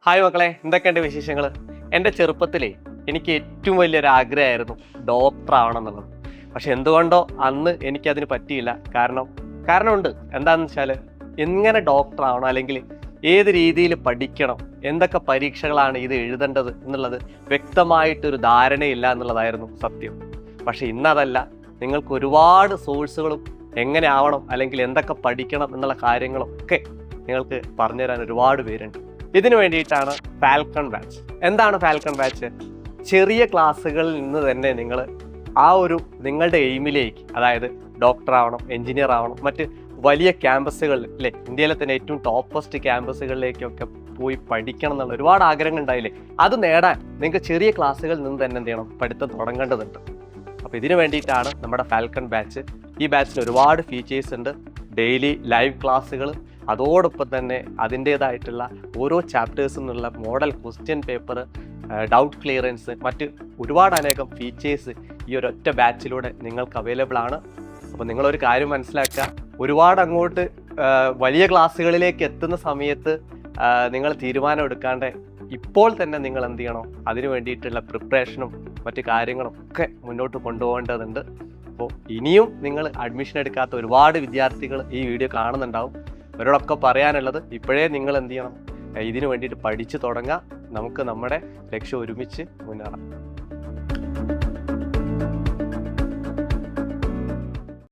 Hi മക്കളെ, എന്തൊക്കെയുണ്ട് വിശേഷങ്ങൾ? എൻ്റെ ചെറുപ്പത്തിലേ എനിക്ക് ഏറ്റവും വലിയൊരു ആഗ്രഹമായിരുന്നു ഡോക്ടർ ആവണം എന്നുള്ളത്. പക്ഷെ എന്തുകൊണ്ടോ അന്ന് എനിക്കതിന് പറ്റിയില്ല. കാരണമുണ്ട്. എന്താണെന്ന് വെച്ചാൽ എങ്ങനെ ഡോക്ടർ ആവണം, അല്ലെങ്കിൽ ഏത് രീതിയിൽ പഠിക്കണം, എന്തൊക്കെ പരീക്ഷകളാണ് ഇത് എഴുതേണ്ടത് എന്നുള്ളത് വ്യക്തമായിട്ടൊരു ധാരണയില്ല എന്നുള്ളതായിരുന്നു സത്യം. പക്ഷെ ഇന്നതല്ല, നിങ്ങൾക്ക് ഒരുപാട് സോഴ്സുകളും എങ്ങനെ ആവണം അല്ലെങ്കിൽ എന്തൊക്കെ പഠിക്കണം എന്നുള്ള കാര്യങ്ങളൊക്കെ നിങ്ങൾക്ക് പറഞ്ഞുതരാൻ ഒരുപാട് പേരുണ്ട്. ഇതിനു വേണ്ടിയിട്ടാണ് ഫാൽക്കൺ ബാച്ച്. എന്താണ് ഫാൽക്കൺ ബാച്ച്? ചെറിയ ക്ലാസ്സുകളിൽ നിന്ന് തന്നെ നിങ്ങൾ ആ ഒരു നിങ്ങളുടെ എയിമിലേക്ക്, അതായത് ഡോക്ടർ ആവണം, എഞ്ചിനീയർ ആവണം, മറ്റ് വലിയ ക്യാമ്പസുകളിൽ, അല്ലേ, ഇന്ത്യയിലെ തന്നെ ഏറ്റവും ടോപ്പസ്റ്റ് ക്യാമ്പസുകളിലേക്കൊക്കെ പോയി പഠിക്കണം എന്നുള്ള ഒരുപാട് ആഗ്രഹങ്ങൾ ഉണ്ടായില്ലേ, അത് നേടാൻ നിങ്ങൾക്ക് ചെറിയ ക്ലാസ്സുകളിൽ നിന്ന് തന്നെ എന്ത് ചെയ്യണം, പഠിത്തം തുടങ്ങേണ്ടതുണ്ട്. അപ്പോൾ ഇതിനു വേണ്ടിയിട്ടാണ് നമ്മുടെ ഫാൽക്കൺ ബാച്ച്. ഈ ബാച്ചിന് ഒരുപാട് ഫീച്ചേഴ്സ് ഉണ്ട്. ഡെയിലി ലൈവ് ക്ലാസ്സുകൾ, അതോടൊപ്പം തന്നെ അതിൻ്റേതായിട്ടുള്ള ഓരോ ചാപ്റ്റേഴ്സിൽ നിന്നുള്ള model question paper, doubt clearance, മറ്റ് ഒരുപാട് അനേകം ഫീച്ചേഴ്സ് ഈ ഒരൊറ്റ ബാച്ചിലൂടെ നിങ്ങൾക്ക് അവൈലബിൾ ആണ്. അപ്പോൾ നിങ്ങളൊരു കാര്യം മനസ്സിലാക്കുക, ഒരുപാട് അങ്ങോട്ട് വലിയ ക്ലാസ്സുകളിലേക്ക് എത്തുന്ന സമയത്ത് നിങ്ങൾ തീരുമാനം എടുക്കാണ്ട് ഇപ്പോൾ തന്നെ നിങ്ങൾ എന്ത് ചെയ്യണം, അതിനു വേണ്ടിയിട്ടുള്ള പ്രിപ്പറേഷനും മറ്റു കാര്യങ്ങളും ഒക്കെ മുന്നോട്ട് കൊണ്ടുപോകേണ്ടതുണ്ട്. അപ്പോൾ ഇനിയും നിങ്ങൾ അഡ്മിഷൻ എടുക്കാത്ത ഒരുപാട് വിദ്യാർത്ഥികൾ ഈ വീഡിയോ കാണുന്നുണ്ടാവും. അവരോടൊക്കെ പറയാനുള്ളത്, ഇപ്പോഴേ നിങ്ങൾ എന്ത് ചെയ്യണം, ഇതിനു വേണ്ടിയിട്ട് പഠിച്ചു തുടങ്ങുക. നമുക്ക് നമ്മുടെ ലക്ഷ്യം ഒരുമിച്ച് മുന്നേറാം.